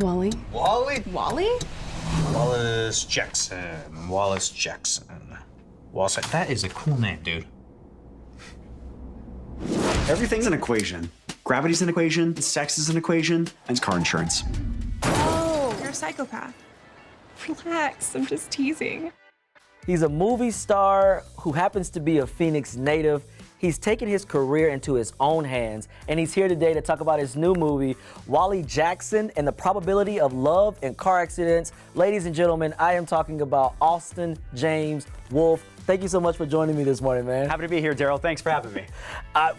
Wally. Wally? Wally? Wallace Jackson. Wallace Jackson. Wallace, that is a cool name, dude. Everything's an equation. Gravity's an equation, sex is an equation, and car insurance. Oh, you're a psychopath. Relax, I'm just teasing. He's a movie star who happens to be a Phoenix native. He's taken his career into his own hands, and he's here today to talk about his new movie, Wally Jackson and the Probability of Love in Car Accidents. Ladies and gentlemen, I am talking about Austin James Wolff. Thank you so much for joining me this morning, man. Happy to be here, Daryl. Thanks for having me.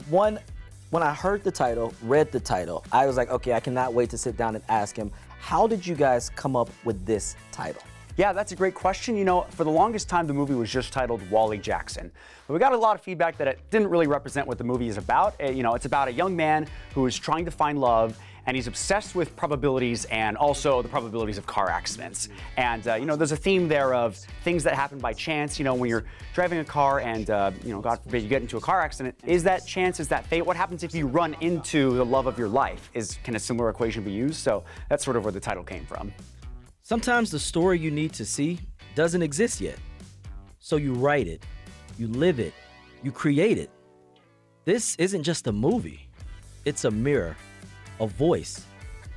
When I heard the title, read the title, I was like, okay, I cannot wait to sit down and ask him, how did you guys come up with this title? Yeah, that's a great question. You know, for the longest time, the movie was just titled Wally Jackson. But we got a lot of feedback that it didn't really represent what the movie is about. You know, it's about a young man who is trying to find love, and he's obsessed with probabilities and also the probabilities of car accidents. And, you know, there's a theme there of things that happen by chance. You know, when you're driving a car and, you know, God forbid you get into a car accident, is that chance, is that fate? What happens if you run into the love of your life? Can a similar equation be used? So that's sort of where the title came from. Sometimes the story you need to see doesn't exist yet. So you write it, you live it, you create it. This isn't just a movie. It's a mirror, a voice,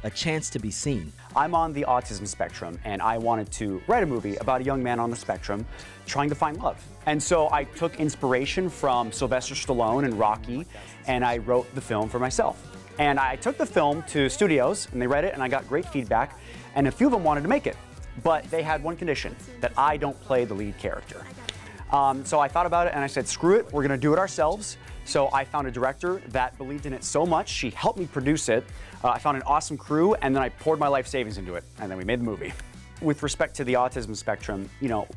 a chance to be seen. I'm on the autism spectrum, and I wanted to write a movie about a young man on the spectrum trying to find love. And so I took inspiration from Sylvester Stallone and Rocky, and I wrote the film for myself. And I took the film to studios, and they read it, and I got great feedback, and a few of them wanted to make it. But they had one condition, that I don't play the lead character. So I thought about it, and I said, screw it, we're gonna do it ourselves. So I found a director that believed in it so much, she helped me produce it. I found an awesome crew, and then I poured my life savings into it, and then we made the movie. With respect to the autism spectrum, you know,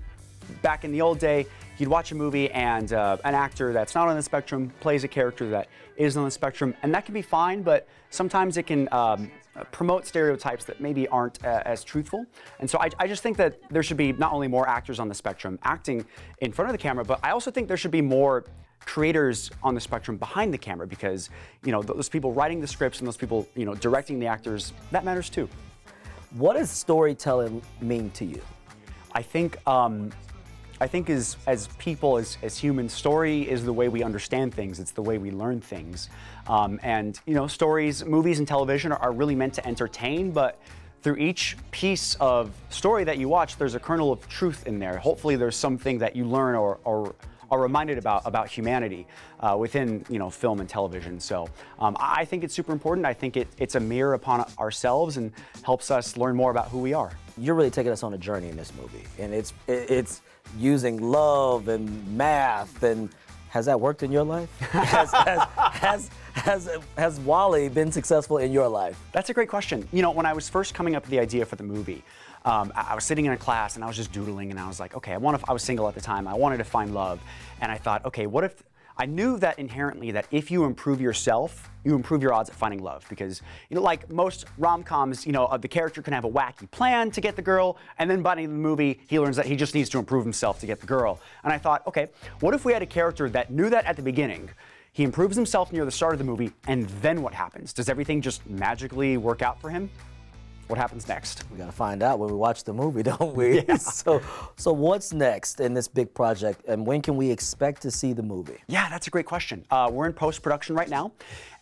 back in the old day, you'd watch a movie and an actor that's not on the spectrum plays a character that is on the spectrum, and that can be fine, but sometimes it can promote stereotypes that maybe aren't as truthful. And so I just think that there should be not only more actors on the spectrum acting in front of the camera, but I also think there should be more creators on the spectrum behind the camera, because, you know, those people writing the scripts and those people, you know, directing the actors, that matters too. What does storytelling mean to you? I think as people, as humans, story is the way we understand things. It's the way we learn things. And, you know, stories, movies and television are really meant to entertain, but through each piece of story that you watch, there's a kernel of truth in there. Hopefully there's something that you learn or are reminded about humanity within, you know, film and television. So I think it's super important. I think it's a mirror upon ourselves and helps us learn more about who we are. You're really taking us on a journey in this movie, and it's using love and math. And has that worked in your life? Has Wally been successful in your life? That's a great question. You know, when I was first coming up with the idea for the movie, I was sitting in a class and I was just doodling, and I was like, okay, I was single at the time. I wanted to find love, and I thought, okay, what if I knew that inherently that if you improve yourself, you improve your odds at finding love, because, you know, like most rom-coms, you know, the character can have a wacky plan to get the girl, and then by the end of the movie, he learns that he just needs to improve himself to get the girl. And I thought, okay, what if we had a character that knew that at the beginning? He improves himself near the start of the movie, and then what happens? Does everything just magically work out for him? What happens next? We gotta find out when we watch the movie, don't we? Yeah. So what's next in this big project, and when can we expect to see the movie? Yeah, that's a great question. We're in post-production right now,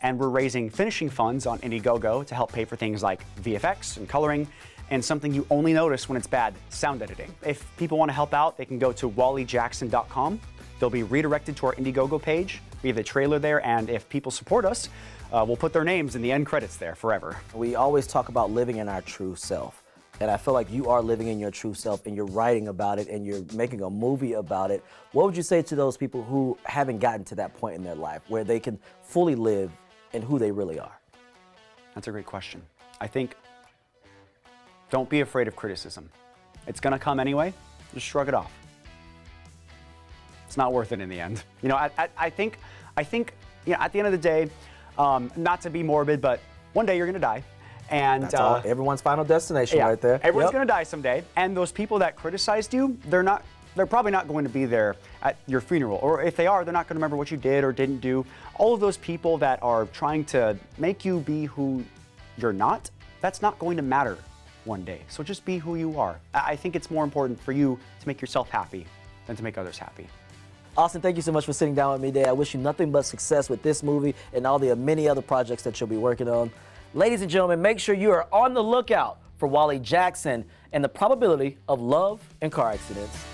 and we're raising finishing funds on Indiegogo to help pay for things like VFX and coloring, and something you only notice when it's bad, sound editing. If people want to help out, they can go to wallyjackson.com. They'll be redirected to our Indiegogo page. We have the trailer there, and if people support us, we'll put their names in the end credits there forever. We always talk about living in our true self, and I feel like you are living in your true self, and you're writing about it, and you're making a movie about it. What would you say to those people who haven't gotten to that point in their life where they can fully live in who they really are? That's a great question. I think, don't be afraid of criticism. It's gonna come anyway, just shrug it off. It's not worth it in the end. You know, I think, you know, at the end of the day, not to be morbid, but one day you're gonna die. And that's all, everyone's final destination right there. Everyone's gonna die someday. And those people that criticized you, they're probably not going to be there at your funeral. Or if they are, they're not gonna remember what you did or didn't do. All of those people that are trying to make you be who you're not, that's not going to matter one day. So just be who you are. I think it's more important for you to make yourself happy than to make others happy. Austin, thank you so much for sitting down with me today. I wish you nothing but success with this movie and all the many other projects that you'll be working on. Ladies and gentlemen, make sure you are on the lookout for Wally Jackson and the probability of love and car accidents.